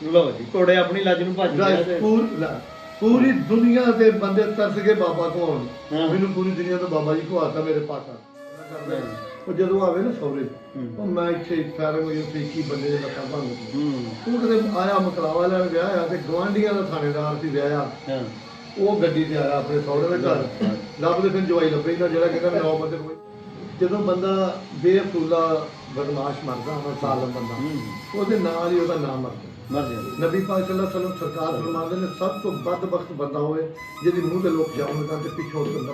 ਲਓ ਜੀ ਘੋੜੇ ਆਪਣੀ ਲੱਜ ਨੂੰ ਭੱਜ ਗਿਆ ਤੇ ਪੂਰੀ ਦੁਨੀਆ ਦੇ ਬੰਦੇ ਤਰਸ ਕੇ ਬਾਬਾ ਕੋ ਆਉਣ ਹਾਂ। ਮੈਨੂੰ ਪੂਰੀ ਦੁਨੀਆ ਤੋਂ ਬਾਬਾ ਜੀ ਕੋ ਆਤਾ ਮੇਰੇ ਪਾਸਾ ਉਹ ਜਦੋਂ ਆਵੇ ਨਾ ਸੌਰੇ ਉਹ ਮੈਂ ਇੱਥੇ ਫਾਰਮ ਹੋਈ ਉੱਥੇ 21 ਬੰਦੇ ਦੇ ਲੱਤਾਂ ਭੰਗ ਉਹ ਕਦੇ ਆਇਆ ਮਕਲਾਵਾ ਲੈਣ ਵਿਆਹ ਆ ਤੇ ਗਵਾਂਢੀਆਂ ਦਾ ਥਾਣੇਦਾਰ ਸੀ ਵਿਆਹ ਆ ਉਹ ਗੱਡੀ ਤੇ ਆਇਆ ਆਪਣੇ ਸਹੁਰੇ ਦੇ ਘਰ ਲੱਭਦੇ ਫਿਰ ਜਵਾਈ ਲੱਭੇ ਨਾ ਜਿਹੜਾ ਕਹਿੰਦਾ 9 ਬੰਦੇ ਕੋਈ ਜਦੋਂ ਬੰਦਾ ਬੇਫੂਲਾ ਬਦਮਾਸ਼ ਮਰਦਾ ਨਾ ਸਾਲਮ ਬੰਦਾ ਉਹਦੇ ਨਾਲ ਹੀ ਉਹਦਾ ਨਾਮ ਮਰਦਾ ਨਬੀ ਪਾਕ ਸੱਲੱਲਾਹੁ ਅਲੈਹਿ ਵਸੱਲਮ ਸਰਕਾਰ ਫਰਮਾਉਂਦੇ ਨੇ ਸਭ ਤੋਂ ਬਦਬਖਤ ਬੰਦਾ ਹੋਵੇ ਜਿਹਦੀ ਮੂੰਹ ਤੇ ਲੋਕ ਜਾਉਣ ਤਾਂ ਤੇ ਪਿੱਛੋਂ ਕਰਦਾ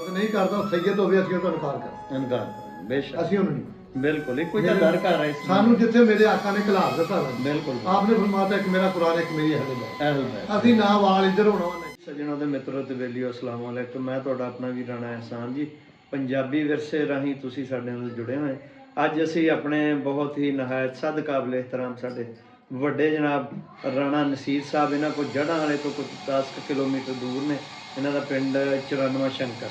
ਉਹ ਨਹੀਂ ਕਰਦਾ ਸੈਯਦ ਹੋਵੇ ਅਸੀਂ ਉਹਦਾ ਇਨਕਾਰ ਬੇਸ਼ੱਕ ਅਸੀਂ ਉਹਨੂੰ ਨਹੀਂ ਬਿਲਕੁਲ ਇੱਕੋ ਹੀ ਤਾਂ ਦਰ ਕਰ ਰਹੇ ਸਾਨੂੰ ਜਿੱਥੇ ਮੇਰੇ ਆਕਾ ਨੇ ਖਿਲਾਫ ਦਿੱਤਾ ਬਿਲਕੁਲ ਆਪਨੇ ਫਰਮਾਤਾ ਇੱਕ ਮੇਰਾ ਕੁਰਾਨ ਇੱਕ ਮੇਰੀ ਹਦੀਸ ਅਸੀਂ ਨਾ ਵਾਲ ਇੱਧਰ ਹੋਣਾ ਨਹੀਂ ਸੱਜਣਾਂ ਤੇ ਮਿੱਤਰੋ ਤੇ ਬੇਲੀਓ ਅਸਲਾਮ ਵਾਲੇਕੁਮ ਮੈਂ ਤੁਹਾਡਾ ਆਪਣਾ ਵੀਰ ਰਾਣਾ ਅਹਿਸਾਨ ਜੀ ਪੰਜਾਬੀ ਵਿਰਸੇ ਰਾਹੀਂ ਤੁਸੀਂ ਸਾਡੇ ਨਾਲ ਜੁੜੇ ਹੋਏ ਅੱਜ ਅਸੀਂ ਆਪਣੇ ਬਹੁਤ ਹੀ ਨਿਹਾਇਤ ਸਦ ਕਾਬਿਲ ਇਹਿਤਰਾਮ ਸਾਡੇ ਵੱਡੇ ਜਨਾਬ ਰਾਣਾ ਨਸੀਰ ਸਾਹਿਬ ਇਹਨਾਂ ਕੋਲ ਜੜ੍ਹਾਂ ਵਾਲੇ ਤੋਂ ਕੁਝ 10 ਕਿਲੋਮੀਟਰ ਦੂਰ ਨੇ ਇਹਨਾਂ ਦਾ ਪਿੰਡ 94 ਸ਼ੰਕਰ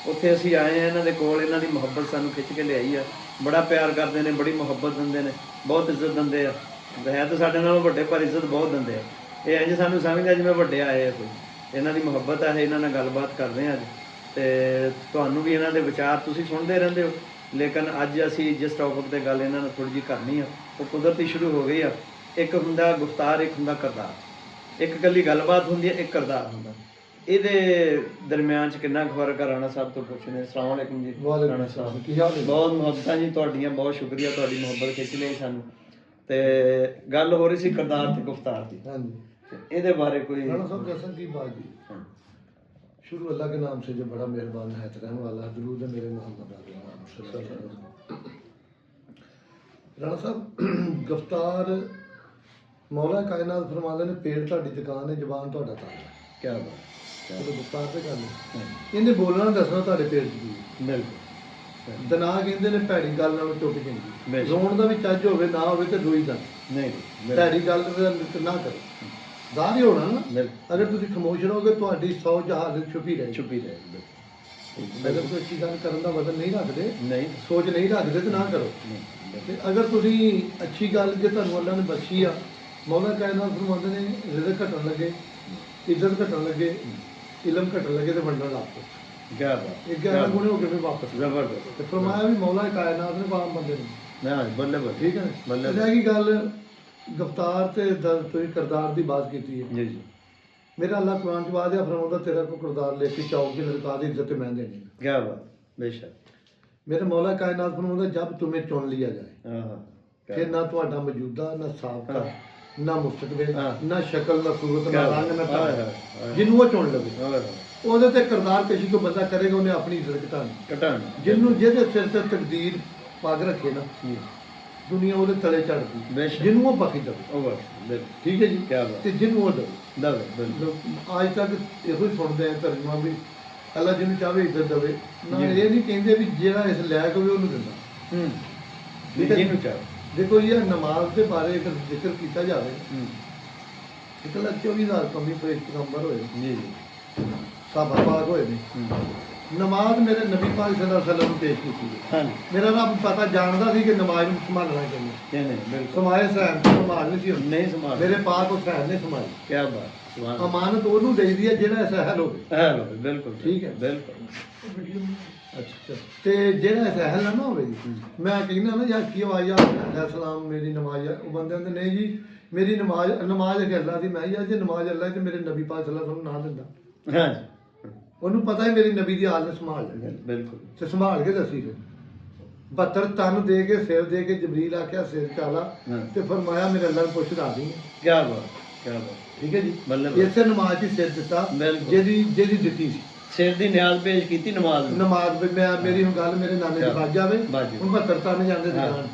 ਉੱਥੇ ਅਸੀਂ ਆਏ ਹਾਂ ਇਹਨਾਂ ਦੇ ਕੋਲ ਇਹਨਾਂ ਦੀ ਮੁਹੱਬਤ ਸਾਨੂੰ ਖਿੱਚ ਕੇ ਲਿਆਈ ਆ ਬੜਾ ਪਿਆਰ ਕਰਦੇ ਨੇ ਬੜੀ ਮੁਹੱਬਤ ਦਿੰਦੇ ਨੇ ਬਹੁਤ ਇੱਜ਼ਤ ਦਿੰਦੇ ਆ ਹੈ ਤਾਂ ਸਾਡੇ ਨਾਲੋਂ ਵੱਡੇ ਪਰ ਇੱਜ਼ਤ ਬਹੁਤ ਦਿੰਦੇ ਆ ਇਹ ਇੰਝ ਸਾਨੂੰ ਸਮਝਦੇ ਜਿਵੇਂ ਵੱਡੇ ਆਏ ਆ ਕੋਈ ਇਹਨਾਂ ਦੀ ਮੁਹੱਬਤ ਹੈ ਇਹਨਾਂ ਨਾਲ ਗੱਲਬਾਤ ਕਰਦੇ ਹਾਂ ਅੱਜ ਤੇ ਤੁਹਾਨੂੰ ਵੀ ਇਹਨਾਂ ਦੇ ਵਿਚਾਰ ਤੁਸੀਂ ਸੁਣਦੇ ਰਹਿੰਦੇ ਹੋ ਲੇਕਿਨ ਅੱਜ ਅਸੀਂ ਜਿਸ ਟੌਪਿਕ ਤੇ ਗੱਲ ਇਹਨਾਂ ਨਾਲ ਥੋੜ੍ਹੀ ਜਿਹੀ ਕਰਨੀ ਆ ਉਹ ਕੁਦਰਤੀ ਸ਼ੁਰੂ ਹੋ ਗਈ ਆ ਇੱਕ ਹੁੰਦਾ ਗੁਫ਼ਤਾਰ ਇੱਕ ਹੁੰਦਾ ਕਿਰਦਾਰ ਇੱਕ ਇਕੱਲੀ ਗੱਲਬਾਤ ਹੁੰਦੀ ਹੈ ਇੱਕ ਕਿਰਦਾਰ ਹੁੰਦਾ ਇਹਦੇ ਦਰਮਿਆਨ 'ਚ ਕਿੰਨਾ ਕੁ ਫਰਕ ਆ ਰਾਣਾ ਸਾਹਿਬ ਤੋਂ ਪੁੱਛਣੇ ਅਸਲਾਮ ਵਾਲੇਕੁਮ ਜੀ ਰਾਣਾ ਸਾਹਿਬ ਕੀ ਹਾਲ ਹੈ ਬਹੁਤ ਮੁਹੱਬਤਾਂ ਜੀ ਤੁਹਾਡੀਆਂ ਬਹੁਤ ਸ਼ੁਕਰੀਆ ਤੁਹਾਡੀ ਮੁਹੱਬਤ ਖਿੱਚ ਲਈ ਸਾਨੂੰ ਤੇ ਗੱਲ ਹੋ ਰਹੀ ਸੀ ਕਿਰਦਾਰ ਤੇ ਗੁਫ਼ਤਾਰ ਦੀ ਹਾਂਜੀ ਇਹਦੇ ਬਾਰੇ कोई राणा साहब जैसा की बात जी शुरू अल्लाह के नाम से जो बड़ा मेहरबान है रहने वाला दरूद है मेरे मोहम्मद राणा साहब गिरफ्तार मौला कायनात फरमाते ने पेड़ ਤੁਹਾਡੀ दुकान है जबान ਤੁਹਾਡਾ ਤਾਲਾ क्या बात ਚਲੋ गिरफ्तार ਤੇ ਗੱਲ ਇਹਨੇ ਬੋਲਣਾ ਦੱਸਣਾ ਤੁਹਾਡੇ ਪੇਟ 'ਚ ਕੀ बिल्कुल ਦਨਾ ਕਹਿੰਦੇ ਨੇ ਭੈੜੀ ਗੱਲ ਨਾਲੋਂ ਚੁੱਪ ਜਾਂਦੀ ਰੋਣ ਦਾ ਵੀ ਚੱਜ ਹੋਵੇ ਨਾ ਹੋਵੇ ਤੇ ਰੋਈ ਦਾ नहीं ਭੈੜੀ ਗੱਲ ਨਾ ਕਰੋ ਜ਼ਾਹਿਰ ਹੋਣਾ ਨਾ ਅਗਰ ਤੁਸੀਂ ਖਾਮੋਸ਼ ਰਹੋਗੇ ਤੁਹਾਡੀ 100 ਜਹਾਜ਼ ਛੁਪੀ ਰਹੇ ਅਗਰ ਕੋਈ ਅੱਛੀ ਗੱਲ ਕਰਨ ਦਾ ਵਜ਼ਨ ਨਹੀਂ ਰੱਖਦੇ नहीं ਸੋਚ ਨਹੀਂ ਰੱਖਦੇ ਤੇ ਨਾ ਕਰੋ ਤੇ ਅਗਰ ਤੁਸੀਂ ਅੱਛੀ ਗੱਲ ਜੇ ਤੁਹਾਨੂੰ ਅੱਲਾਹ ਨੇ ਬਖਸ਼ੀ ਆ ਮੌਲਾ ਕਾਇਨਾਤ ਫਰਮਾਉਂਦੇ ਨੇ ਰਿਜ਼ਕ ਘਟਣ ਲੱਗੇ ਇੱਜ਼ਤ ਘਟਣ ਲੱਗੇ ਇਲਮ ਘਟਣ ਲੱਗੇ ਤੇ ਵੰਡਣ ਲੱਗ ਪਓ क्या बात ਇਹ 11 ਗੁਣੇ ਹੋ ਕੇ ਫਿਰ ਵਾਪਸ जबरदस्त ਤੇ ਫਰਮਾਇਆ ਵੀ ਮੌਲਾ ਕਾਇਨਾਤ ਨੇ ਬਾਮ ਬੰਦੇ ਨੂੰ ना बल्ले बल्ले ਠੀਕ ਹੈ ਬੱਲੇ। ਇਹ ਕੀ ਗੱਲ ਗਫਤਾਰ ਤੇ ਤੁਸੀਂ ਕਿਰਦਾਰ ਦੀ ਬਾਤ ਕੀਤੀ ਹੈ जी जी मेरा अल्लाह कुरान के बाद फरमाता तेरा को किरदार लेके चौक की लड़का दी इज्जत मैं देनी क्या बात बेशक मेरे मौला कायनात फरमाता जब तुम्हें चुन लिया जाए हाँ फिर ना तुम्हारा मौजूदा ना साबका ना मुस्तकबिल हाँ। ना शक्ल ना सूरत ना रंग ना हाँ, ताल हाँ। जिन्हों वो चुन लवे ਉਹਦੇ ਤੇ ਕਿਰਦਾਰ ਕਸ਼ੀ ਕੋ ਬੰਦਾ ਕਰੇਗਾ ਉਹਨੇ ਆਪਣੀ ਇੱਜ਼ਤ ਘਟਾਣੀ कटान ਜਿਹਨੂੰ ਜਿਹਦੇ ਸਿਰ ਤੇ ਤਕਦੀਰ ਪੱਗ ਰੱਖੇ ਨਾ ਦੁਨੀਆ ਉਹਦੇ ਤਲੇ ਚੜਦੀ बेशक ਜਿਹਨੂੰ ਉਹ ਬਖਸ਼ ਦੇਵੇ ओवर बिल्कुल ਠੀਕ ਹੈ ਜੀ क्या बात ਤੇ ਜਿਹਨੂੰ ਉਹ ਦੇਵੇ दबे बिल्कुल ਅੱਜ ਤੱਕ ਇਹੋ ਹੀ ਸੁਣਦੇ ਆ ਤਰਜਮਾ ਵੀ ਅੱਲਾ ਜਿਹਨੂੰ ਚਾਹੇ ਇੱਜ਼ਤ ਦੇਵੇ ਨਾ ਇਹ ਨਹੀਂ ਕਹਿੰਦੇ ਵੀ ਜਿਹੜਾ ਇਸ ਲਾਇਕ ਹੋਵੇ ਉਹਨੂੰ ਦਿੰਦਾ ਠੀਕ ਹੈ ਜੀ? जी चाहो ਦੇਖੋ ਇਹ ਨਮਾਜ਼ ਦੇ ਬਾਰੇ ਇੱਕ ਜ਼ਿਕਰ ਕੀਤਾ ਜਾਵੇ ਇੱਕ ਲੱਖ 24,000 ਕਮੀ ਪੈਗੰਬਰ ਹੋਏ जी जी ਸਾਹਬਾ ਪਾਕ ਹੋਏ ਨੇ ਨਮਾਜ਼ ਮੇਰੇ ਨਬੀ ਪਾਕ ਸੱਲੱਲਾਹੁ ਅਲੈਹਿ ਵਸੱਲਮ ਨੂੰ ਪੇਸ਼ ਕੀਤੀ ਹੈ हाँ ਮੇਰਾ ਰੱਬ ਪਤਾ ਜਾਣਦਾ ਸੀ ਕਿ ਨਮਾਜ਼ ਨੂੰ ਸੰਭਾਲਣਾ ਚਾਹੀਦਾ नहीं बिल्कुल ਸਮਾਏ ਸਹਿਨ ਤੋਂ ਸੰਭਾਲ ਨਹੀਂ ਸੀ ਹੁੰਦੀ नहीं संभाल ਮੇਰੇ ਪਾਕ ਉਹ ਸਹਿਨ ਨੇ ਸੰਭਾਲੀ क्या बात सुभान अल्लाह। ਅਮਾਨਤ ਉਹਨੂੰ ਦੇਈਦੀ ਹੈ ਜਿਹੜਾ ਸਹਿਲ ਹੋਵੇ हेलो बिल्कुल ठीक है। बिल्कुल ਅੱਛਾ ਤੇ ਜਿਹੜਾ ਸਹਿਲ ਨਾ ਹੋਵੇ ਜੀ ਮੈਂ ਕਹਿੰਦਾ ਨਾ ਯਾਰ ਕੀ ਆਵਾਜ਼ ਆ ਸਲਾਮ ਮੇਰੀ ਨਮਾਜ਼ ਆ ਉਹ ਬੰਦੇ ਕਹਿੰਦੇ ਨਹੀਂ ਜੀ ਮੇਰੀ ਨਮਾਜ਼ ਹੈ ਅੱਲਾ ਦੀ ਮੈਂ ਯਾਰ ਜੇ ਨਮਾਜ਼ ਅੱਲਾ ਤੇ ਮੇਰੇ ਨਬੀ ਪਾਕ ਸੱਲੱਲਾਹੁ ਅਲੈਹਿ ਵਸੱਲਮ ਨਾ ਦਿੰਦਾ हाँ ਉਹਨੂੰ ਪਤਾ ਹੈ ਮੇਰੀ ਨਬੀ ਦੀ ਹਾਲ ਨੇ ਸੰਭਾਲ ਲੈਣੀ बिल्कुल ਤੇ ਸੰਭਾਲ ਕੇ ਦੱਸੀ ਫਿਰ 72 ਤਨ ਦੇ ਕੇ ਸਿਰ ਦੇ ਕੇ ਜਬਰੀਲ ਆਖਿਆ ਸਿਰ ਚਾਲਾ ਹਾਂ। ਤੇ ਫਰਮਾਇਆ ਮੇਰੇ ਅੱਲਾ ਨੂੰ ਪੁੱਛ ਰਾਦੀ क्या बात क्या बात ਠੀਕ ਹੈ ਜੀ ਬੱਲੇ ਇਸੇ ਨਮਾਜ਼ 'ਚ ਸਿਰ ਦਿੱਤਾ ਬਿਲਕੁਲ। ਜਿਹਦੀ ਦਿੱਤੀ ਸੀ ਸਿਰ ਦੀ ਨਿਆਜ਼ ਪੇਸ਼ ਕੀਤੀ ਨਮਾਜ਼ ਨੂੰ ਨਮਾਜ਼ ਵੀ ਮੈਂ ਮੇਰੀ ਹੁਣ ਗੱਲ ਮੇਰੇ ਨਾਨੇ ਦੀ ਵੱਜ ਜਾਵੇ ਵੱਜ ਜਾਵੇ। ਹੁਣ 72 ਤਨ ਜਾਂਦੇ ਹਾਂ। ਦੁਕਾਨ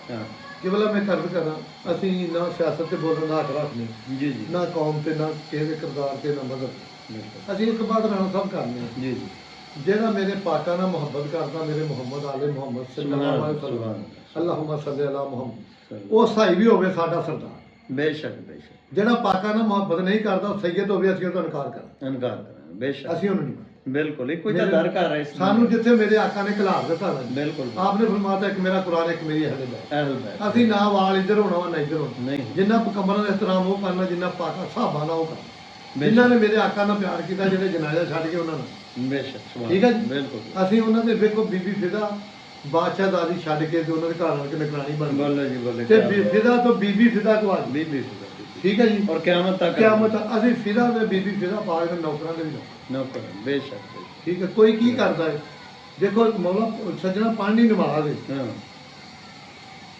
हाँ ਕਿ ਬਲਾ ਮੈਂ ਕਰਦ ਕਰਾਂ ਅਸੀਂ ਨਾ ਸਿਆਸਤ ਤੇ ਬੋਲਣ ਦਾ ਹੱਕ ਰੱਖਦੇ जी जी ਨਾ ਕੌਮ ਤੇ ਨਾ ਕਿਸੇ ਦੇ ਕਿਰਦਾਰ ਤੇ ਨਾ ਮਦਦ बिल्कुल ਅਸੀਂ ਇੱਕ ਬਾਤ ਰਾਣਾ ਸਾਹਿਬ ਕਰਨੇ ਆ जी जी ਜਿਹੜਾ ਮੇਰੇ ਪਾਕਾਂ ਨਾਲ ਮੁਹੱਬਤ ਕਰਦਾ ਮੇਰੇ ਮੁਹੰਮਦ ਆਲੇ ਮੁਹੰਮਦ ਸੱਲੱਲਾਹੁ ਅਲੈਹਿ ਵਸੱਲਮ ਅੱਲਾਹੁਮਾ ਸੱਲੀ ਅਲਾ ਮੁਹੰਮਦ ਉਹ ਸਹਾਈ ਵੀ ਹੋਵੇ ਸਾਡਾ ਸਰਦਾਰ बेशक बेशक ਜਿਹੜਾ ਪਾਕਾਂ ਨਾਲ ਮੁਹੱਬਤ ਨਹੀਂ ਕਰਦਾ ਉਹ ਸੈਯਦ ਹੋਵੇ ਅਸੀਂ ਉਹਦਾ ਇਨਕਾਰ ਕਰਾਂ इनकार करें बेशक ਅਸੀਂ ਉਹਨੂੰ ਨਹੀਂ बिल्कुल एक कोई तो डर का रहा है इसमें। ਸਾਨੂੰ ਜਿੱਥੇ ਮੇਰੇ ਆਕਾ ਨੇ ਘਲਾਰ ਦਿੱਤਾ ਨਾ ਜੀ, बिल्कुल ਆਪਨੇ ਫਰਮਾਤਾ ਇੱਕ ਮੇਰਾ ਕੁਰਾਨ ਇੱਕ ਮੇਰੀ ਅਹਿਲ ਬੈਤ। अहल बैत। ਅਸੀਂ ਨਾ ਵਾਲ ਇੱਧਰ ਹੋਣਾ ਵਾ ਨਾ ਇੱਧਰ ਹੋਣਾ, नहीं ਜਿੰਨਾ ਕਮਰਾਂ ਦਾ ਇhtਰਾਮ ਉਹ ਕਰਨਾ, ਜਿੰਨਾ ਪਾਕਾ ਸਾਹਬਾਂ ਦਾ ਉਹ ਕਰਨਾ। बेशक ਜਿਨ੍ਹਾਂ ਨੇ ਮੇਰੇ ਆਕਾ ਨਾਲ ਪਿਆਰ ਕੀਤਾ, ਜਿਹੜੇ ਜਨਾਜ਼ਾ ਛੱਡ ਕੇ ਉਹਨਾਂ ਨਾਲ, बेशक सुभान ठीक है जी? बिल्कुल ਅਸੀਂ ਉਹਨਾਂ ਦੇ ਵੇਖੋ ਬੀਬੀ ਫਿਦਾ ਬਾਦਸ਼ਾਹ ਦਾਦੀ ਛੱਡ ਕੇ ਤੇ ਉਹਨਾਂ ਦੇ ਘਰ ਆ ਕੇ ਨਿਗਰਾਨੀ ਬਣ ਗਈ बोलो जी बोले ਤੇ क्या बात। ਫਿਦਾ ਤੋਂ ਬੀਬੀ ਫਿਦਾ ਕੋ ਆ ਗਈ। बीबी फिदा, बीबी। ਠੀਕ ਹੈ ਜੀ। और क़यामत तक ਕਿਆਮਤ ਅਸੀਂ ਫਿਦਾ ਤੇ ਬੀਬੀ ਫਿਦਾ ਪਾ ਕੇ ਨੌਕਰਾਂ ਦੇ ਵੀ ਲਾਓ। नौकर बेशक बेशक। ਠੀਕ ਹੈ। ਕੋਈ ਕੀ ਕਰਦਾ ਹੈ, ਦੇਖੋ ਮੌਲਾ ਸੱਜਣਾ ਪਾਣੀ ਨਮਾਜ਼ ਹੈ। हाँ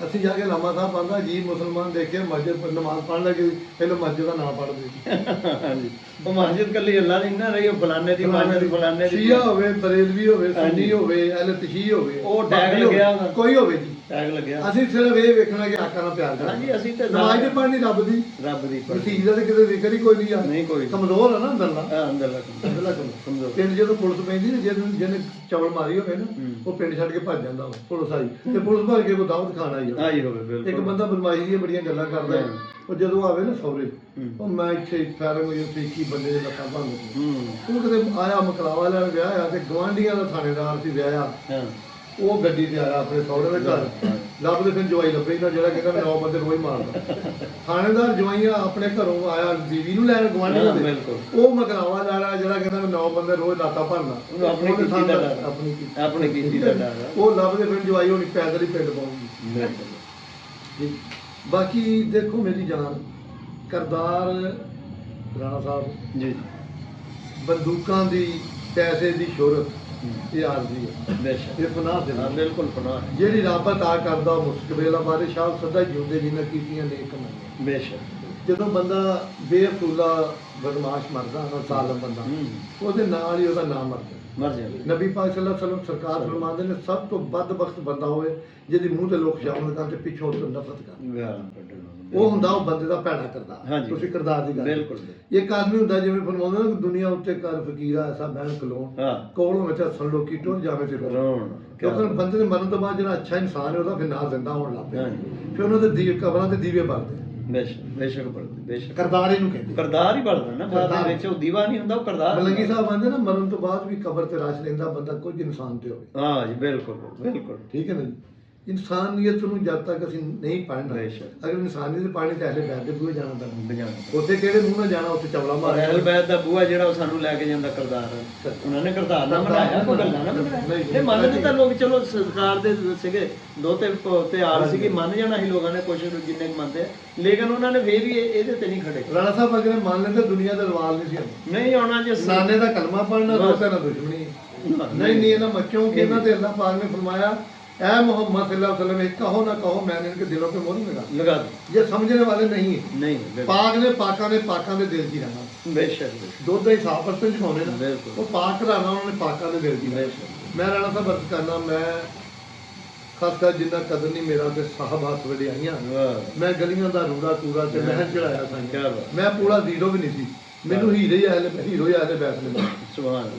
ਅਸੀਂ ਜਾ ਕੇ ਲਾਮਾ ਸਾਹਿਬ ਆਂਦਾ ਜੀ ਮੁਸਲਮਾਨ ਦੇਖੇ ਮਸਜਿਦ ਪਰ ਨਮਾਜ਼ ਪੜ੍ਹਨ ਲੱਗੇ, ਪਹਿਲਾਂ ਮਸਜਿਦ ਦਾ ਨਾਮ ਪੜ੍ਹਦੇ हाँ जी वो मस्जिद कली अल्लाह दी ना रही, फलाने दी मस्जिद फलाने दी ਸ਼ੀਆ ਹੋਵੇ, ਬਰੇਲਵੀ ਹੋਵੇ, ਹਾਂਜੀ। ਸੁन्नी ਹੋਵੇ, ਅਹਿਲ ਤਸ਼ੀਹ ਹੋਵੇ, ਉਹ ਟੈਗ ਬਾਬਰੀ ਲੱਗਿਆ ਹੋਵੇ, ਉਹਦਾ। ਕੋਈ ਹੋਵੇ ਜੀ। टैग लग्या। ਅਸੀਂ ਸਿਰਫ ਇਹ ਵੇਖਣਾ ਕਿ ਆਕਾ ਨਾਲ ਪਿਆਰ ਕਰਨਾ। ਹਾਂਜੀ ਅਸੀਂ ਤੇ ਨਮਾਜ਼ ਤੇ ਪੜ੍ਹਨੀ ਰੱਬ ਦੀ, ਰੱਬ ਦੀ ਪੜ੍ਹਨੀ। ਨਤੀਜੇ ਦਾ ਤੇ ਕਿਤੇ ਜ਼ਿਕਰ ਹੀ ਕੋਈ ਨਹੀਂ ਆ। ਨਹੀਂ ਕੋਈ ਕਮਜ਼ੋਰ ਆ ਨਾ ਅੰਦਰਲਾ। ਅੰਦਰ ਲੱਗ ਅੰਦਰਲਾ ਕਮਜ਼ੋਰ। ਪਿੰਡ ਜਦੋਂ ਪੁਲਿਸ ਪੈਂਦੀ ਨਾ, ਜਿਹਨੇ ਚਵਲ ਮਾਰੀ ਹੋਵੇ ਨਾ, ਹੂੰ। ਉਹ ਪਿੰਡ ਛੱਡ ਕੇ ਭੱਜ ਜਾਂਦਾ ਵਾ। ਪੁਲਿਸ ਆਈ ਤੇ ਪੁਲਿਸ ਭੱਜ ਕੇ ਕੋ ਦਾਵਤ ਖਾਣਾ ਹੀ ਆ। ਆਈ ਹੋਵੇ ਬਿਲਕੁਲ। ਇੱਕ ਬੰਦਾ ਬਦਮਾਸ਼ੀ ਦੀਆਂ ਬੜੀਆਂ ਗੱਲਾਂ ਕਰਦਾ ਹੈ। ਉਹ ਜਦੋਂ ਆਵੇ ਨਾ ਸੌਰੇ, ਹੂੰ। ਉਹ ਮੈਂ ਇੱਥੇ ਫੈਰਮ ਹੋਈ ਉੱਥੇ 21 ਬੰਦੇ ਦੇ ਲੱਤਾਂ ਭੰਨ ਦਿੱਤੀਆਂ। ਹੂੰ ਉਹ ਕਿਤੇ ਆਇਆ ਮਕਲਾਵਾ ਲੈਣ ਵਿਆਹ ਆ ਤੇ ਗਵਾਂਢੀਆਂ ਦਾ ਥਾਣੇਦਾਰ ਸੀ ਵਿਆਹਿਆ, ਹਾਂ ਉਹ ਗੱਡੀ ਤੇ ਆਇਆ ਆਪਣੇ ਸਹੁਰੇ ਦੇ ਘਰ। ਲੱਭ ਦੇ ਫਿਰ ਜਵਾਈ ਲੱਭੇ ਨਾ, ਜਿਹੜਾ ਕਹਿੰਦਾ ਮੈਂ 9 ਬੰਦੇ ਰੋਜ਼ ਮਾਰਦਾ। ਥਾਣੇਦਾਰ ਜਵਾਈਆਂ ਆਪਣੇ ਘਰੋਂ ਆਇਆ ਬੀਵੀ ਨੂੰ ਲੈਣ ਗਵਾਂਢੀਆਂ ਹਾਂ, ਦੇ। ਬਿਲਕੁਲ। ਉਹ ਮਕਲਾਵਾ ਲੈਣਾ ਜਿਹੜਾ ਕਹਿੰਦਾ ਮੈਂ 9 ਬੰਦੇ ਰੋਜ਼ ਲਾਤਾ ਭਰਨਾ। ਉਹਨੂੰ ਆਪਣੀ ਉਹਨੇ ਕੀਤੀ ਦਾ ਡਰ। ਆਪਣੀ ਕੀਤੀ। ਆਪਣੀ ਕੀਤੀ ਦਾ ਡਰ ਆ। ਉਹ ਲੱਭਦੇ ਫਿਰ ਜਵਾਈ ਹੋਣੀ ਪੈਦਲ ਹੀ ਪਿੰਡ ਪਹੁੰਚ ਬਿਲਕੁਲ। ਗਈ। ਬਾਕੀ ਦੇਖੋ ਮੇਰੀ ਜਾਨ, ਕਰਤਾਰ ਰਾਣਾ ਸਾਹਿਬ, ਜੀ ਬੰਦੂਕਾਂ ਦੀ, ਪੈਸੇ ਦੀ ਸ਼ੋਹਰਤ ਇਹ ਆਰਜ਼ੀ ਹੈ, ਬੇਸ਼ੱਕ। ਇਹ ਪਨਾਹ ਦੇ ਹਾਂ ਬਿਲਕੁਲ ਪਨਾਹ ਹੈ। ਜਿਹੜੀ ਰੱਬ ਅਤਾ ਕਰਦਾ ਉਹ ਮੁਸਕਬੇਲਾ ਬਾਰੇ ਸ਼ਾਹ ਸਦਾ ਜਿਉਂਦੇ ਜਿਨ੍ਹਾਂ ਕੀਤੀਆਂ ਨੇ ਕਮਾਈਆਂ। ਬੇਸ਼ੱਕ। ਜਦੋਂ ਬੰਦਾ ਬੇਅਸੂਲਾ ਬਦਮਾਸ਼ ਮਰਦਾ ਨਾ, ਜ਼ਾਲਮ ਬੰਦਾ, ਹੂੰ ਉਹਦੇ ਨਾਲ ਹੀ ਉਹਦਾ ਨਾਮ ਮਰਦਾ। ਮਰ ਜਾਵੇ। ਨਬੀ ਪਾਕ ਸੱਲੱਲਾਹੁ ਅਲੈਹਿ ਵਸੱਲਮ ਸਰਕਾਰ ਫਰਮਾਉਂਦੇ ਨੇ ਸਭ ਤੋਂ ਬਦਬਖਤ ਬੰਦਾ ਹੋਵੇ ਜਿਹਦੀ ਮੂੰਹ ਤੇ ਲੋਕ ਸ਼ਾਮਲ ਕਰਨ ਤੇ ਪਿੱਛੋਂ ਉਸ ਤੋਂ ਨਫ਼ਰਤ ਕਰਨ। ਗਾਲਾਂ ਕੱਢਣ ਨੂੰ। ਉਹ ਹੁੰਦਾ ਉਹ ਬੰਦੇ ਦਾ ਭੈੜਾ ਕਰਦਾ। ਹਾਂਜੀ। ਤੁਸੀਂ ਕਿਰਦਾਰ ਦੀ ਗੱਲ ਬਿਲਕੁਲ। ਇੱਕ ਆਦਮੀ ਹੁੰਦਾ ਜਿਵੇਂ ਫਰਮਾਉਂਦੇ ਨੇ ਕਿ ਦੁਨੀਆ ਉੱਤੇ ਕਰ ਫਕੀਰਾ ਐਸਾ ਬਹਿਣ ਖਲੋਣ ਹਾਂ ਕੋਲੋਂ ਵਿੱਚ ਹੱਸਣ ਲੋਕੀ ਟੁਰ ਜਾਵੇ ਤੇ ਰੋਣ। ਰੋਣ ਕਿਉਂਕਿ ਬੰਦੇ ਦੇ ਮਰਨ ਤੋਂ ਬਾਅਦ ਜਿਹੜਾ ਅੱਛਾ ਇਨਸਾਨ ਹੈ ਉਹਦਾ ਫਿਰ ਨਾਂ ਜ਼ਿੰਦਾ ਹੋਣ ਲੱਗ ਪਿਆ। ਹਾਂਜੀ। ਫਿਰ ਉਹਨਾਂ ਦੇ ਦੀਵੇ ਕਬਰਾਂ ਤੇ ਦੀਵੇ ਬਲਦੇ। ਬੇਸ਼ੱਕ ਬੇਸ਼ੱਕ ਪੜਦੇ ਬੇਸ਼ੱਕ। ਕਰਦਾਰ ਇਹਨੂੰ ਕਹਿੰਦੇ। ਕਰਦਾਰ ਹੀ ਪੜਦਾ ਨਾ ਬਾਅਦ ਕਰਦਾਰ। ਦੇ ਵਿੱਚ ਉਹ ਦੀਵਾ ਨਹੀਂ ਹੁੰਦਾ, ਉਹ ਕਰਦਾਰ ਮਲੰਗੀ ਸਾਹਿਬ ਆਂਦੇ ਨਾ ਮਰਨ ਤੋਂ ਬਾਅਦ ਵੀ ਕਬਰ ਤੇ ਰਾਸ਼ ਲੈਂਦਾ ਬੰਦਾ ਕੁਝ ਇਨਸਾਨ ਤੇ ਹੋਵੇ। ਹਾਂ ਜੀ ਬਿਲਕੁਲ ਬਿਲਕੁਲ। ਠੀਕ ਹੈ ਨਾ ਜੀ। ਇਨਸਾਨੀਅਤ ਨੂੰ ਜਦ ਤੱਕ ਅਸੀਂ ਨਹੀਂ ਪੜ੍ਹਨਾ, ਬੇਸ਼ੱਕ। ਅਗਰ ਇਨਸਾਨੀਅਤ ਪਾਣੀ ਤਾਂ ਅਹਿਲੇ ਬੈਤ ਦੇ ਬੂਹੇ ਜਾਣਾ ਪੈਣਾ। ਬਜਾਨ ਉੱਥੇ ਕਿਹੜੇ ਮੂੰਹ ਨਾਲ ਜਾਣਾ, ਉੱਥੇ ਚਵਲਾ ਔਰ ਮਾਰਨਾ। ਅਹਿਲ ਬੈਤ ਦਾ ਬੂਆ ਜਿਹੜਾ ਉਹ ਸਾਨੂੰ ਲੈ ਕੇ ਜਾਂਦਾ ਕਰਦਾਰ। ਉਹਨਾਂ ਨੇ ਕਰਦਾਰ ਨਾ ਬਣਾਇਆ, ਕੋਈ ਗੱਲਾਂ ਨਾ ਬਣਾਇਆ। ਇਹ ਮੰਨਦੇ ਤਾਂ ਲੋਕ ਚਲੋ ਸਰਕਾਰ ਦੇ ਸੀਗੇ, ਦੋ ਤੇ ਹਾਲ ਸੀਗੀ, ਮੰਨ ਜਾਣਾ ਸੀ ਲੋਕਾਂ ਨੇ ਕੋਸ਼ਿਸ਼ ਜਿੰਨੇ ਕੁ ਮੰਨਦੇ ਆ, ਲੇਕਿਨ ਉਹਨਾਂ ਨੇ ਫੇਰ ਵੀ ਇਹਦੇ ਤੇ ਨਹੀਂ ਖੜੇ। ਰਾਣਾ ਸਾਹਿਬ ਅਗਰ ਮੰਨ ਲੈਂਦੇ ਦੁਨੀਆ ਦਾ ਰਵਾਲ ਨਹੀਂ ਸੀ ਆਉਂਦਾ। ਨਹੀਂ ਆਉਣਾ ਜੇ ਨਾਨੇ ਦਾ ਕਲਮਾ ਪੜ੍ਹਨਾ, ਦੋਸਤਾਂ ਨਾਲ ਦੁਸ਼ਮਣੀ। ਨਹੀਂ ਇਹਨਾਂ ਮੱਕਿयों के ਇਹਨਾਂ ਤੇ ਅੱਲਾਹ ਪਾਕ ਨੇ ਫਰਮਾਇਆ ऐ मोहम्मद सल्लल्लाहु अलैहि वसल्लम एक कहो ना कहो मैंने इनके दिलों पे मोहर लगा ਲਗਾ ਦੋ। ये समझने वाले नहीं है। ਨਹੀਂ ਬਿਲਕੁਲ। पाक ने पाकां दे दिल 'ਚ ਹੀ रहना। ਬੇਸ਼ੱਕ ਦੁੱਧ ਦਾ ਹਿਸਾਬ ਪਰਸਨ ਚੁਕਾਉਣੇ ਨਾ, ਬਿਲਕੁਲ। ਉਹ ਪਾਕ ਘਰਾਣਾ ਉਹਨਾਂ ਨੇ ਪਾਕਾਂ ਦੇ ਦਿਲ 'ਚ ਹੀ ਰਹਿਣਾ। ਬੇਸ਼ੱਕ। ਮੈਂ ਰਾਣਾ ਸਾਹਿਬ ਅਰਜ਼ ਕਰਨਾ, ਮੈਂ ਖਾਸ ਕਰ ਜਿੰਨਾ ਕਦਰ ਨਹੀਂ ਮੇਰਾ ਤੇ ਸਾਹਿਬ ਹੱਥ ਵਡਿਆਈਆਂ। ਵਾਹ ਮੈਂ ਗਲੀਆਂ ਦਾ ਰੂੜਾ ਕੂੜਾ ਤੇ ਮਹਿਲ ਚੜਾਇਆ ਸਾਂ। ਕੀ ਬਾਤ। ਮੈਂ ਪੂਰਾ ਜ਼ੀਰੋ ਵੀ ਨਹੀਂ ਸੀ, ਮੈਨੂੰ ਹੀਰੇ ਹੀ ਆਲੇ ਬੈਠ ਲੈ। ਸੁਭਾਨ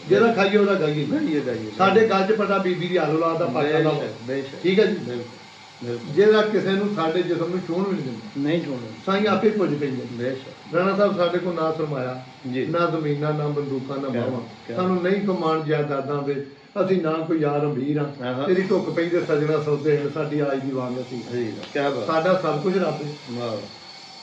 ਜਿਹੜਾ ਖਾਈਏ ਉਹਦਾ ਖਾਈਏ। ਗਾਈਏ ਗਾਈਏ। ਸਾਡੇ ਗੱਲ 'ਚ ਪਟਾ ਬੀਬੀ ਦੀ ਹਾਲ ਔਲਾਦ ਦਾ ਪਾਕਾਂ ਦਾ ਵਾ। ਬੇਸ਼ੱਕ ਬੇਸ਼ੱਕ। ਠੀਕ ਹੈ ਜੀ। ਬਿਲਕੁਲ ਜਿਹੜਾ ਕਿਸੇ ਨੂੰ ਸਾਡੇ ਜਿਸਮ ਨੂੰ ਛੂਹਣ ਵੀ ਨਹੀਂ ਦਿੰਦਾ, ਨਹੀਂ ਛੋੜਨਾ। ਸਾਈਂ ਆਪੇ ਪੁੱਜ ਪੈਂਦੇ। ਬੇਸ਼ੱਕ। ਰਾਣਾ ਸਾਹਿਬ ਸਾਡੇ ਕੋਲ ਨਾ ਸਰਮਾਇਆ, ਜੀ। ਨਾ ਜ਼ਮੀਨਾਂ, ਨਾ ਬੰਦੂਕਾਂ, ਨਾ ਕਿਆ ਬਾਹਾਂ। ਕਿਆ ਸਾਨੂੰ ਨਹੀਂ ਕਮਾਣ ਜਾਇਦਾਦਾਂ ਦੇ, ਅਸੀਂ ਨਾ ਕੋਈ ਯਾਰ ਅਮੀਰ ਆ। ਆਹਾ। ਤੇਰੀ ਧੁੱਕ ਪਈ ਤੇ ਸਜਣਾ ਸੌਦੇ ਹਨ, ਸਾਡੀ ਆਜ ਦੀ ਵਾਂਗ ਅਸੀਂ। ਜੀ ਕੀ ਬਾਤ। ਸਾਡਾ ਸਭ ਕੁਝ ਰੱਬ ਹੈ, ਵਾਹ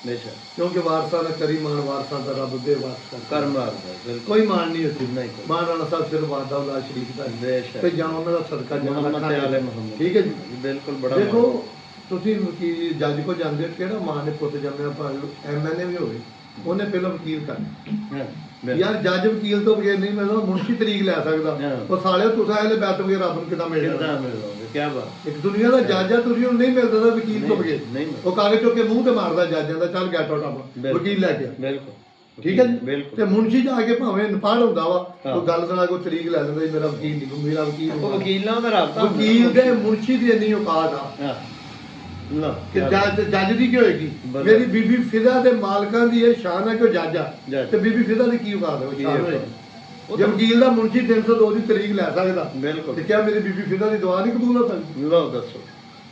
ਬੇਸ਼ੱਕ। ਕਿਉਂਕਿ ਵਾਰਸਾਂ ਦਾ ਕਰੀ ਮਾਨ, ਵਾਰਸਾਂ ਦਾ ਰੱਬ ਬੇਵਾਰਸ ਕਰਦਾ। ਕਰ ਮਾਰਦਾ ਬਿਲਕੁਲ। ਕੋਈ ਮਾਨ ਨਹੀਂ ਅਸੀਂ। ਨਹੀਂ ਕੋਈ। ਮਾਨ ਰਾਣਾ ਸਾਹਿਬ ਸਿਰ ਵਾਦਾ ਉਲਾ ਸ਼ਰੀਕ ਦਾ ਹੈ। ਬੇਸ਼ੱਕ। ਤੇ ਜਾਂ ਉਹਨਾਂ ਦਾ ਸਦਕਾ ਜਾਂ ਮੁਹੰਮਦ ਤੇ ਆਲੇ ਮੁਹੰਮਦ। ਠੀਕ ਹੈ ਜੀ। ਬਿਲਕੁਲ ਬੜਾ ਦੇਖੋ ਤੁਸੀਂ ਵਕੀਲ ਜੱਜ ਕੋ ਜਾਂਦੇ ਹੋ, ਕਿਹੜਾ ਮਾਂ ਨੇ ਪੁੱਤ ਜੰਮਿਆ ਭਾਵੇਂ ਐਮਐਲਏ ਵੀ ਹੋਵੇ, ਉਹਨੇ ਪਹਿਲਾਂ ਵਕੀਲ ਕਰਨਾ। ਹਾਂ, ਬਿਲਕੁਲ। ਯਾਰ ਜੱਜ ਵਕੀਲ ਤੋਂ ਬਗੈਰ ਨਹੀਂ ਮਿਲਦਾ, ਮੁਨਸ਼ੀ ਤਰੀਕ ਲੈ ਸਕਦਾ। ਹਾਂ। ਉਹ ਸਾਲਿਓ ਤੁਸੀਂ ਇਹਲੇ ਬੈਠ ਕੇ ਰੱਬ ਨੂੰ ਕਿਦਾਂ ਮਿਲ ਕਿੱਦਾਂ ਜਾਣਾ। ਮਿਲ ਜਾਓਗੇ ਕੀ ਬਾਤ। ਇੱਕ ਦੁਨੀਆ ਦਾ ਜੱਜ ਆ, ਤੁਸੀਂ ਉਹਨੂੰ ਨਹੀਂ ਮਿਲਦਾ ਤਾਂ ਵਕੀਲ ਤੋਂ ਬਗੈਰ। ਨਹੀਂ ਉਹ ਕਾਗਜ਼ ਚੁੱਕ ਕੇ ਮੂੰਹ ਤੇ ਮਾਰਦਾ ਜੱਜਾਂ ਦਾ, ਚੱਲ ਗੈਟ ਆਊਟ ਆਪਣਾ ਬਿਲਕੁਲ। ਵਕੀਲ ਲੈ ਕੇ ਆ। ਬਿਲਕੁਲ ਠੀਕ ਹੈ ਜੀ। ਬਿਲਕੁਲ। ਤੇ ਮੁਨਸ਼ੀ ਜਾ ਕੇ ਭਾਵੇਂ ਨਪਾੜ ਹੁੰਦਾ ਵਾ, ਹਾਂ। ਉਹ ਗੱਲ ਸੁਣਾ ਕੇ ਤਰੀਕ ਲੈ ਲੈਂਦਾ ਜੀ ਮੇਰਾ ਵਕੀਲ ਨਹੀਂ, ਮੇਰਾ ਵਕੀਲ ਉਹ ਨਹੀਂ। ਵਕੀਲ ਨਾਲ ਉਹਦਾ ਰਾਬਤਾ ਹੁੰਦਾ। ਵਕੀਲ ਦੇ ਮੁਨਸ਼ੀ ਦੀ ਇੰਨੀ ਔਕਾਤ ਆ ਹਾਂ ਨਾ ਕਿ ਜੱਜ ਦੀ ਕੀ ਹੋਏਗੀ। ਬਸ। ਮੇਰੀ ਬੀਬੀ ਫਿਦਾ ਦੇ ਮਾਲਕਾਂ ਦੀ ਇਹ ਸ਼ਾਨ ਹੈ ਕਿ ਉਹ ਜੱਜ ਆ, ਜੱਜ। ਤੇ ਬੀਬੀ ਫਿਦਾ ਦੀ ਕੀ ਔਕਾਤ ਹੈ, ਉਹ ਕੀ ਸ਼ਾਨ ਔਕਾਤ। ਹੋਏਗੀ। ਉਹ ਜੇ ਤਾਂ- ਵਕੀਲ ਦਾ ਮੁਨਸ਼ੀ 302 ਦੀ ਤਰੀਕ ਲੈ ਸਕਦਾ, ਬਿਲਕੁਲ। ਤੇ ਕਿਆ ਮੇਰੀ ਬੀਬੀ ਫਿਦਾ ਦੀ ਦੁਆ ਨਹੀਂ ਕਬੂਲ ਹੋ ਸਕਦੀ। ਲਓ ਦੱਸੋ।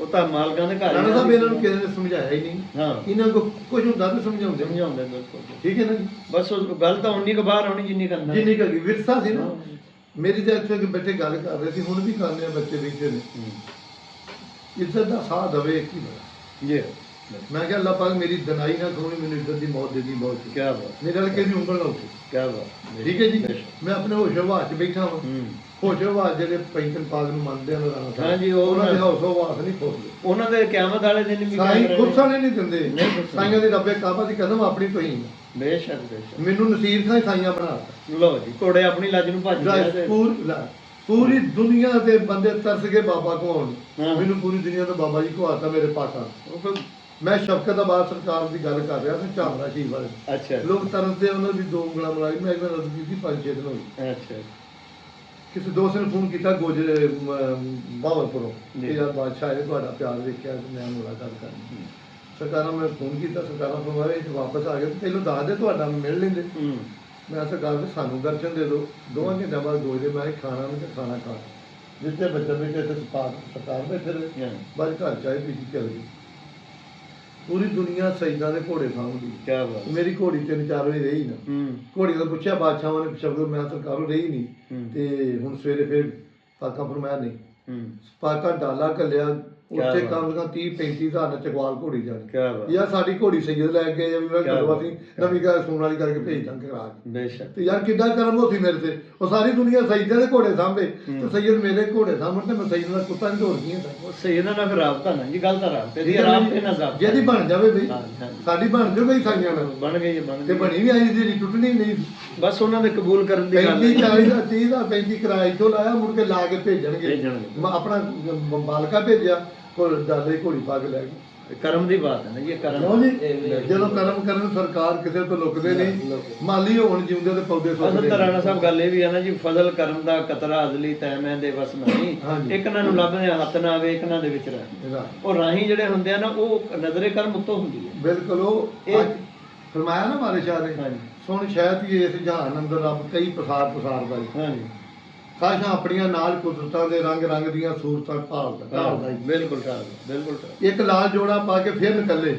ਉਹ ਤਾਂ ਮਾਲਕਾਂ ਦੇ ਘਰ ਰਾਣਾ ਸਾਹਿਬ ਇਹਨਾਂ ਨੂੰ ਕਿਸੇ ਨੇ ਸਮਝਾਇਆ ਹੀ ਨਹੀਂ। ਹਾਂ ਇਹਨਾਂ ਕੋ ਕੁਝ ਹੁੰਦਾ ਤਾਂ ਸਮਝਾਉਂਦੇ ਬਿਲਕੁਲ ਠੀਕ ਹੈ ਨਾ ਜੀ। ਬਸ ਉਹ ਗੱਲ ਤਾਂ ਉਨੀ ਕੁ ਬਾਹਰ ਆਉਣੀ ਜਿੰਨੀ ਕਰਨਾ ਜਿੰਨੀ ਕਰੀ ਵਿਰਸਾ ਸੀ ਨਾ। ਮੇਰੀ ਤਾਂ ਇੱਥੇ ਬੱਚੇ ਗੱਲ ਕਰ ਰਹੇ ਸੀ, ਹੁਣ ਵੀ ਕਰਨੇ ਆ ਬੱਚੇ ਬੈਠੇ ਨੇ। ਇੱਜ਼ਤ ਦਾ ਸਾਹ ਦਵੇ ਇੱਕ ਹੀ ਬੜਾ ਜੀ। ਮੈਂ ਕਿਹਾ ਅੱਲਾਹ ਪਾਕ ਮੇਰੀ ਦਨਾਈ ਨਾ ਕਰੋਣੀ, ਮੈਨੂੰ ਇੱਜ਼ਤ ਦੀ ਮੌਤ ਦੇ ਦੀ ਬਹੁਤ ਕੀ ਬਾਤ ਮੇਰੇ ਨਾਲ ਕਿਸੇ ਉਂਗਲ ਨਾ ਉੱਠੇ। ਕੀ ਬਾਤ ਠੀਕ ਹੈ ਜੀ। ਮੈਂ ਆਪਣੇ ਹੋਸ਼ ਹਵਾਸ 'ਚ ਬੈਠਾ ਹਾਂ। ਹੋਸ਼ ਹਵਾਸ ਜਿਹੜੇ ਪੈਂਤਨ ਪਾਕ ਨੂੰ ਮੰਨਦੇ ਹਨ ਰਾਣਾ ਸਾਹਿਬ, ਹਾਂਜੀ, ਉਹ ਉਹਨਾਂ ਦੇ ਹੋਸ਼ ਹਵਾਸ ਨਹੀਂ ਖੋਲਦੇ। ਉਹਨਾਂ ਦੇ ਕਿਆਮਤ ਵਾਲੇ ਦਿਨ ਵੀ ਸਾਈਂ ਖੁਰਸਾਂ ਨਹੀਂ ਦਿੰਦੇ। ਨਹੀਂ ਸਾਈਆਂ ਦੇ ਰੱਬੇ ਕਾਬਾ ਦੀ ਕਦਮ ਆਪਣੀ ਤੋਂ ਹੀ ਬੇਸ਼ੱਕ ਬੇਸ਼ੱਕ ਮੈਨੂੰ ਨਸੀਰ ਖਾਂ ਸਾਈਆਂ ਬਣਾ ਦਿੱਤਾ। ਲਓ ਜੀ, ਘੋੜੇ ਆਪਣੀ ਲੱਜ ਨੂੰ ਭੱਜ ਗਿਆ ਤੇ ਪੂਰੀ ਦੁਨੀਆ ਦੇ ਬੰਦੇ ਤਰਸ ਕੇ ਬਾਬਾ ਕੋ ਆਉਣ। ਹਾਂ। ਮੈਨੂੰ ਪੂਰੀ ਦੁਨੀਆ ਤੋਂ ਬਾਬਾ ਜੀ ਕੋ ਆਤਾ ਮੇਰੇ ਪਾਕਾਂ। ਉਹ ਫਿਰ ਮੈਂ ਸ਼ਫਕਤ ਆਬਾਦ ਸਰਕਾਰ ਦੀ ਗੱਲ ਕਰ ਰਿਹਾ ਸੀ, ਝਾਮਰਾ ਸ਼ਹੀਦ ਵਾਲੇ। ਅੱਛਾ ਲੋਕ ਤਰਸਦੇ, ਉਹਨਾਂ ਦੀ ਦੋ ਉਂਗਲਾਂ ਮਿਲਾਈ। ਮੈਂ ਇੱਕ ਦਿਨ ਕੀਤੀ 5-6 ਦਿਨ ਹੋਈ। ਅੱਛਾ ਕਿਸੇ ਦੋਸਤ ਨੇ ਫੋਨ ਕੀਤਾ ਗੋਜਰੇ ਬਾਵਲਪੁਰੋਂ ਜੀ। ਕਿ ਯਾਰ ਬਾਦਸ਼ਾਹ ਇਹ ਤੁਹਾਡਾ ਪਿਆਰ ਵੇਖਿਆ ਤੇ ਮੈਂ ਮੁਲਾਕਾਤ ਕਰਨੀ। ਸਰਕਾਰਾਂ ਮੈਂ ਫੋਨ ਕੀਤਾ, ਸਰਕਾਰਾਂ ਫਰਮਾਇਆ ਵਾਪਸ ਆ ਗਏ ਤੇ ਪਹਿਲਾਂ ਦੱਸ ਦੇ ਤੁਹਾਡਾ ਮਿਲ ਲੈਂਦੇ। ਮੈਂ ਸਰਕਾਰ ਵੀ ਸਾਨੂੰ ਦਰਸ਼ਨ ਦੇ ਦਿਓ। 2 ਘੰਟਿਆਂ ਬਾਅਦ ਗੋਜਰੇ ਮੈਂ ਖਾਣਾ ਨਹੀਂ ਤੇ ਖਾਣਾ ਖਾ ਜਿੱਥੇ ਬੱਚਾ ਬੈਠੇ ਇੱਥੇ ਸਰਕਾਰ ਬੈਠੇ ਰਹੇ। ਬਾਅਦ ਘਰ ਚਾਹ ਪੀ ਕੇ ਚਲ ਗਈ। ਪੂਰੀ ਦੁਨੀਆ ਸ਼ਹੀਦਾਂ ਦੇ ਘੋੜੇ ਸਾਂਭਦੀ। ਕੀ ਬਾਤ ਮੇਰੀ ਘੋੜੀ 3-4 ਵਜੇ ਰਹੀ ਨਾ। ਘੋੜੀ ਦਾ ਪੁੱਛਿਆ ਬਾਦਸ਼ਾਹਾਂ ਨੇ ਸ਼ਬਦ, ਮੈਂ ਸਰਕਾਰੋਂ ਰਹੀ ਨਹੀਂ ਤੇ ਹੁਣ ਸਵੇਰੇ ਫਿਰ ਪਾਕਾਂ ਫਰਮਾਇਆ ਨਹੀਂ। ਪਾਕਾਂ ਡਾਲਾ ਘੱਲਿਆ ਉੱਥੇ ਕਮ ਸੇ ਕਮ 30-35 ਹਜ਼ਾਰ ਨਾਲ ਚਕਵਾਲ ਘੋੜੀ ਜਾਣੀ। ਕੀ ਬਾਤ ਯਾਰ ਸਾਡੀ ਘੋੜੀ ਸੈਯਦ ਲੈ ਕੇ ਜਾਂ ਮੈਂ ਕਦੋਂ ਅਸੀਂ ਨਵੀਂ ਗੱਲ ਸੁਣਨ ਵਾਲੀ ਕਰਕੇ ਭੇਜ ਦਾਂਗੇ ਕਰਾ ਕੇ। ਬੇਸ਼ੱਕ ਤੇ ਯਾਰ ਕਿੱਦਾਂ ਕਰਮ ਹੋਸੀ ਮੇਰੇ ਤੇ। ਉਹ ਸਾਰੀ ਦੁਨੀਆ ਸੈਯਦਾਂ ਦੇ ਘੋੜੇ ਸਾਂਭੇ ਤੇ ਸੈਯਦ ਮੇਰੇ ਘੋੜੇ ਸਾਂਭਣ ਤੇ ਮੈਂ ਸੈਯਦ ਦਾ ਕੁੱਤਾ ਨਹੀਂ ਦੌੜ ਗਈ ਹਾਂ। ਉਹ ਸਹੀਦਾ ਨਾ ਫਿਰ ਰਾਬਤਾ ਨਾ ਜੀ, ਗੱਲ ਤਾਂ ਰਾਬਤੇ ਦੀ ਰਾਬਤੇ ਨਾ ਜ਼ਾਬਤਾ ਜਿਹਦੀ ਬਣ ਜਾਵੇ ਬਈ, ਹਾਂਜੀ। ਸਾਡੀ ਬਣ ਜਾਵੇ ਬਈ ਸਾਈਆਂ ਨਾਲ। ਬਣ ਗਈ ਜੀ, ਬਣ ਤੇ ਗਈ। ਬਣੀ ਨਹੀਂ ਆਈ ਜਿਹੜੀ ਟੁੱਟਣੀ ਨਹੀਂ। ਬਸ ਉਹਨਾਂ ਦੇ ਕਬੂਲ ਕਰਨ ਦੀ ਗੱਲ 35-40 ਦਾ 30 ਦਾ 35 ਕਿਰਾਏ ਤੋਂ ਲਾਇਆ, ਮੁੜ ਕੇ ਲਾ ਕੇ ਭੇਜਣਗੇ। ਮੈਂ ਆਪਣਾ ਬਾਲਕਾ ਭੇਜਿਆ, ਕੋਲ ਡਾਲੇ ਘੋੜੀ ਪਾ ਕੇ ਲੈ ਗਈ। ਕਰਮ ਦੀ ਬਾਤ ਹੈ ਨਾ ਜੀ, ਕਰਮ। ਕਿਉਂ ਜੀ? ਜਦੋਂ ਕਰਮ ਕਰਨ ਸਰਕਾਰ ਕਿਸੇ ਤੋਂ ਲੁਕਦੇ ਨਹੀਂ। ਮਾਲੀ ਹੋਣ ਜਿਉਂਦੇ ਤੇ ਪੌਦੇ ਅਸਲ ਸੁੱਕਦੇ। ਤਾਂ ਰਾਣਾ ਸਾਹਿਬ ਗੱਲ ਇਹ ਵੀ ਹੈ ਨਾ ਜੀ, ਫਜ਼ਲ ਕਰਮ ਦਾ ਕਤਰਾ ਅਜ਼ਲੀ ਤੈਮੈਂ ਦੇ ਵਸ ਨਹੀਂ। ਹਾਂਜੀ। ਇੱਕ ਨਾਲ ਨੂੰ ਲੱਭਦੇ ਹੱਥ ਨਾ ਆਵੇ, ਇੱਕ ਨਾਲ ਦੇ ਵਿੱਚ ਰਹੇ। ਉਹ ਰਾਹੀਂ ਜਿਹੜੇ ਹੁੰਦੇ ਆ ਨਾ, ਉਹ ਨਜ਼ਰੇ ਕਰਮ ਉੱਤੋਂ ਹੁੰਦੀ ਹੈ। ਬਿਲਕੁਲ ਉਹ ਫਰਮਾਇਆ ਨਾ ਮਾਰੇ ਸ਼ਾਹ ਨੇ, ਹਾਂਜੀ ਸੁਣ ਸ਼ਾਇਦ ਹੀ ਇਸ ਜਹਾਨ ਅੰਦਰ ਰੱਬ ਕਈ ਪਸਾਰਦਾ ਜੀ। ਹਾਂਜੀ ਖਾਸ਼ਾਂ ਆਪਣੀਆਂ ਨਾਲ ਕੁਦਰਤਾਂ ਦੇ ਰੰਗ ਦੀਆਂ ਸੂਰਤਾਂ ਢਾਲਦਾ ਜੀ। ਬਿਲਕੁਲ ਢਾਲ, ਬਿਲਕੁਲ ਢਾਲ। ਇੱਕ ਲਾਲ ਜੋੜਾ ਪਾ ਕੇ ਫਿਰ ਨਿਕਲੇ,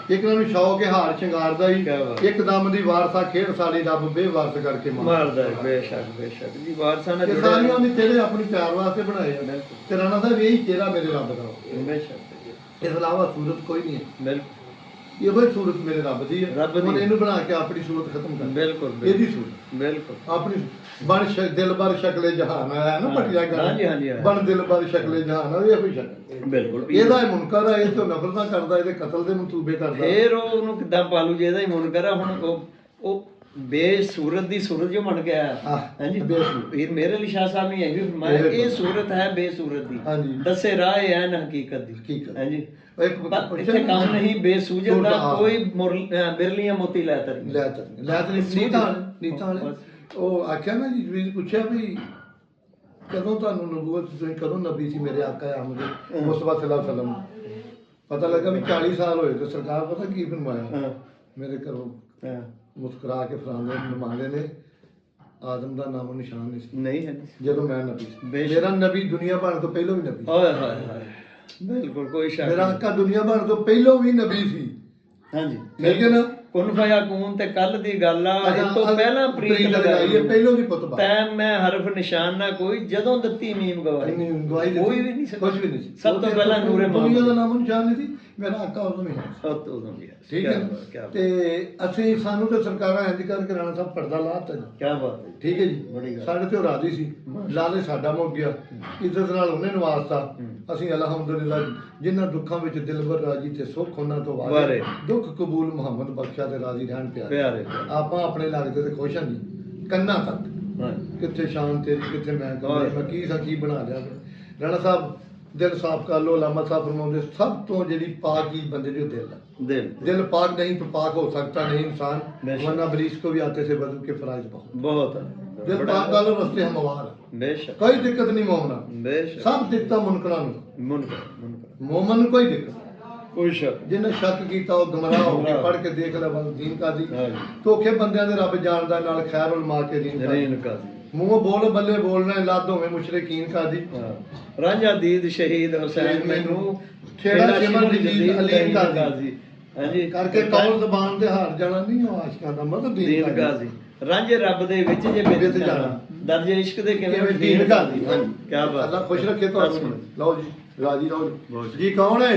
ਇੱਕ ਨੂੰ ਸ਼ੌਕ ਹਾਰ ਸ਼ਿੰਗਾਰਦਾ ਹੀ, ਇੱਕ ਦਮ ਦੀ ਵਾਰਸਾ ਖੇਡ ਸਾਡੀ ਰੱਬ ਬੇਵਾਰਸ ਕਰਕੇ ਮਾਰਦਾ ਹੈ। ਬੇਸ਼ੱਕ ਬੇਸ਼ੱਕ ਜੀ, ਵਾਰਸਾਂ ਨਾਲ ਇਹ ਸਾਰੀਆਂ ਉਹਨੇ ਚਿਹਰੇ ਆਪਣੀ ਪਿਆਰ ਵਾਸਤੇ ਬਣਾਏ ਆ। ਤੇ ਰਾਣਾ ਸਾਹਿਬ ਇਹੀ ਚਿਹਰਾ ਮੇਰੇ ਰੱਬ ਦਾ। ਬੇਸ਼ੱਕ ਇਸ ਇਲਾਵਾ ਸੂਰਤ ਕੋਈ ਨਹੀਂ ਹੈ। ਬਿਲਕੁਲ ਇਹੋ ਹੀ ਸੂਰਤ ਮੇਰੇ ਰੱਬ ਦੀ ਹੈ। ਰੱਬ ਦੀ। ਹੁਣ ਇਹਨੂੰ ਬਣਾ ਕੇ ਆਪਣੀ ਸੂਰਤ ਖਤਮ ਕਰ। ਬਿਲਕੁਲ ਇਹਦੀ ਸੂਰਤ ਬਿਲਕੁਲ ਆਪਣੀ ਬਣ ਦਿਲ ਬਰ ਸ਼ਕਲੇ ਜਹਾਨ ਆਇਆ ਨਾ ਪਟਿਆ ਗੱਲ। ਹਾਂਜੀ ਹਾਂਜੀ ਬਣ ਦਿਲ ਬਰ ਸ਼ਕਲੇ ਜਹਾਨ ਆ, ਇਹੋ ਹੀ ਸ਼ਕਲ। ਬਿਲਕੁਲ ਇਹਦਾ ਇਹ ਮੁਨਕਰ ਆ, ਇਹ ਤੋਂ ਨਫ਼ਰਤਾਂ ਕਰਦਾ, ਇਹਦੇ ਕਤਲ ਦੇ ਮਨਸੂਬੇ ਕਰਦਾ। ਫੇਰ ਉਹ ਉਹਨੂੰ ਕਿੱਦਾਂ ਪਾਲੂ ਜੇ ਇਹਦਾ ਹੀ ਮੁਨਕਰ ਆ। ਹੁਣ ਉਹ ਬੇਸੂਰਤ ਦੀ ਸੂਰਤ ਜੋ ਬਣ ਗਿਆ ਹਾਂਜੀ। ਫਿਰ ਮੇਰੇ ਲਈ ਸ਼ਾਹ ਸਾਹਿਬ ਨੇ ਇਹ ਵੀ ਫਰਮਾਇਆ, ਇਹ ਸੂਰਤ ਹੈ ਬੇਸੂਰਤ ਦੀ, ਦੱਸੇ ਰਾਹ ਹੈ ਨਾ ਹਕੀਕਤ ਦੀ। ਹਾਂਜੀ ਇੱਥੇ ਕੰਮ ਨਹੀਂ ਬੇਸੂਜਤ ਦਾ, ਕੋਈ ਬਿਰਲੀਆਂ ਮੋਤੀ ਲੈ ਤਰੀ ਨੀਤਾਂ ਵਾਲੇ ਉਹ ਆਖਿਆ ਨਾ ਜੀ, ਵੀ ਪੁੱਛਿਆ ਵੀ ਕਦੋਂ ਤੁਹਾਨੂੰ ਨਬੂਵਤ, ਤੁਸੀਂ ਕਦੋਂ ਨਬੀ ਸੀ ਮੇਰੇ ਆਕਾ ਅਹਿਮਦ ਮੁਸਤਫਾ ਸੱਲੱਲਾਹੁ ਅਲੈਹਿ ਵਸੱਲਮ। ਪਤਾ ਲੱਗਾ ਵੀ 40 ਸਾਲ ਹੋਏ ਤੇ ਸਰਕਾਰ ਪਤਾ ਕੀ ਫਰਮਾਇਆ, ਮੇਰੇ ਘਰੋਂ ਮੁਸਕਰਾ ਕੇ ਫਰਾਂਦੇ ਨਮਾਉਂਦੇ ਨੇ, ਆਦਮ ਦਾ ਨਾਮੋ ਨਿਸ਼ਾਨ ਨਹੀਂ ਸੀ। ਨਹੀਂ ਹੈ ਜਦੋਂ ਮੈਂ ਨਬੀ ਸੀ। ਮੇਰਾ ਨਬੀ ਦੁਨੀਆ ਬਣਨ ਤੋਂ ਪਹਿਲਾਂ ਵੀ ਨਬੀ। ਹਾਏ ਹਾਏ ਹਾਏ, ਬਿਲਕੁਲ ਕੋਈ ਸ਼ੱਕ। ਮੇਰਾ ਆਕਾ ਦੁਨੀਆ ਬਣਨ ਤੋਂ ਪਹਿਲਾਂ ਵੀ ਨਬੀ ਸੀ। ਹਾਂਜੀ ਠੀਕ ਹੈ ਨਾ। ਕੁਨ ਫਯਕੂਨ ਤੇ ਕੱਲ ਦੀ ਗੱਲ ਆ, ਇਹ ਤੋਂ ਪਹਿਲਾਂ ਪ੍ਰੀਤ ਲਗਾਈ ਹੈ, ਪਹਿਲਾਂ ਦੀ ਪੁੱਤ ਤੈਂ ਮੈਂ ਹਰਫ ਨਿਸ਼ਾਨ ਨਾ ਕੋਈ, ਜਦੋਂ ਦਿੱਤੀ ਮੀਮ ਗਵਾਈ ਕੋਈ ਵੀ ਨਹੀਂ ਸੀ, ਕੁਝ ਵੀ ਨਹੀਂ ਸੀ। ਸਭ ਤੋਂ ਪਹਿਲਾਂ ਨੂਰੇ ਦੁਨੀਆ ਦਾ ਨਾਮ ਨਿਸ਼ਾਨ ਨਹੀਂ ਸੀ, ਮੇਰਾ ਆਕਾ ਉਦੋਂ ਨਹੀਂ ਸੀ। ਉਦੋਂ ਵੀ ਠੀਕ ਹੈ। ਤੇ ਅਸੀਂ ਸਾਨੂੰ ਤੇ ਸਰਕਾਰਾਂ ਇੰਜ ਕਰਕੇ ਰਾਣਾ ਸਾਹਿਬ ਪਰਦਾ ਲਾਤਾ ਜੀ। ਕੀ ਬਾਤ ਹੈ। ਠੀਕ ਹੈ ਜੀ। ਸਾਡੇ ਤੇ ਉਹ ਰਾਜ਼ੀ ਸੀ, ਲਾਲੇ ਸਾਡਾ ਮੁੱਕ ਗਿਆ, ਇੱਜ਼ਤ ਨਾਲ ਉਹਨੇ ਨਵਾਜ਼ਤਾ। ਅਸੀਂ ਅਲਹਮਦੁਲਿਲਾ ਜਿਨ੍ਹਾਂ ਦੁੱਖਾਂ ਵਿੱਚ ਦਿਲਬਰ ਰਾਜੀ ਤੇ ਸੁੱਖ ਉਹਨਾਂ ਤੋਂ ਵਾਰੇ, ਦੁੱਖ ਕਬੂਲ ਮੁਹੰਮਦ ਬਖਸ਼ਾ ਤੇ ਰਾਜ਼ੀ ਰਹਿਣ ਪਿਆਰੇ। ਆਪਾਂ ਆਪਣੇ ਲੱਗਦੇ ਤੇ ਖੁਸ਼ ਹਾਂ ਜੀ ਕੰਨਾਂ ਤੱਕ। ਕਿੱਥੇ ਸ਼ਾਨ ਤੇਰੀ, ਕਿੱਥੇ ਮੈਂ ਕੀ ਬਣਾ ਲਿਆ। ਰਾਣਾ ਸਾਹਿਬ ਦਿਲ ਸਾਫ਼ ਕਰ ਲੋ। ਅਲਾਮਾ ਸਾਹਿਬ ਫਰਮਾਉਂਦੇ ਸਭ ਤੋਂ ਜਿਹੜੀ ਪਾਕ ਚੀਜ਼ ਬੰਦੇ ਦੀ ਦਿਲ ਹੈ। दिल पाक नहीं तो पाक हो सकता नहीं इंसान, वरना बलीस को भी आते से बदल के फराइज बहुत है। दिल पाक वाले रस्ते हम बेशक कोई दिक्कत नहीं मोमना, बेशक सब दिक्कत मुनकर मोमन कोई दिक्कत कोई शक जिन्हें शक किया वो गुमराह हो गया। पढ़ के देख ले दीन का दी धोखे बंदे दे रब जानदा नाल खैर उल मा के दीन का मुंह बोल बल्ले बोलना लादों में मुशरिकीन का दी। रांझा दीद शहीद हुसैन मैनू ਛੇੜਾ ਸ਼ਿਮਰ ਦੀ ਅਲੀਨ ਕਾਜ਼ੀ ਹਾਂਜੀ ਕਰਕੇ ਕੌਲ ਜ਼ਬਾਨ ਤੇ ਹਾਰ ਜਾਣਾ ਨਹੀਂ ਉਹ ਆਸ਼ਕਾਂ ਦਾ ਮਤਲਬ ਦੀਨ ਕਾਜ਼ੀ ਰਾਂਝੇ ਰੱਬ ਦੇ ਵਿੱਚ ਜੇ ਵਿੱਚ ਜਾਣਾ ਦਰਜੇ ਇਸ਼ਕ ਦੇ ਕਿਵੇਂ ਦੀਨ ਕਾਜ਼ੀ ਹਾਂਜੀ ਕੀ ਬਾਤ ਅੱਲਾ ਖੁਸ਼ ਰੱਖੇ ਤੁਹਾਨੂੰ ਲਓ ਜੀ ਰਾਜੀ ਰਹੋ ਜੀ ਕੌਣ ਹੈ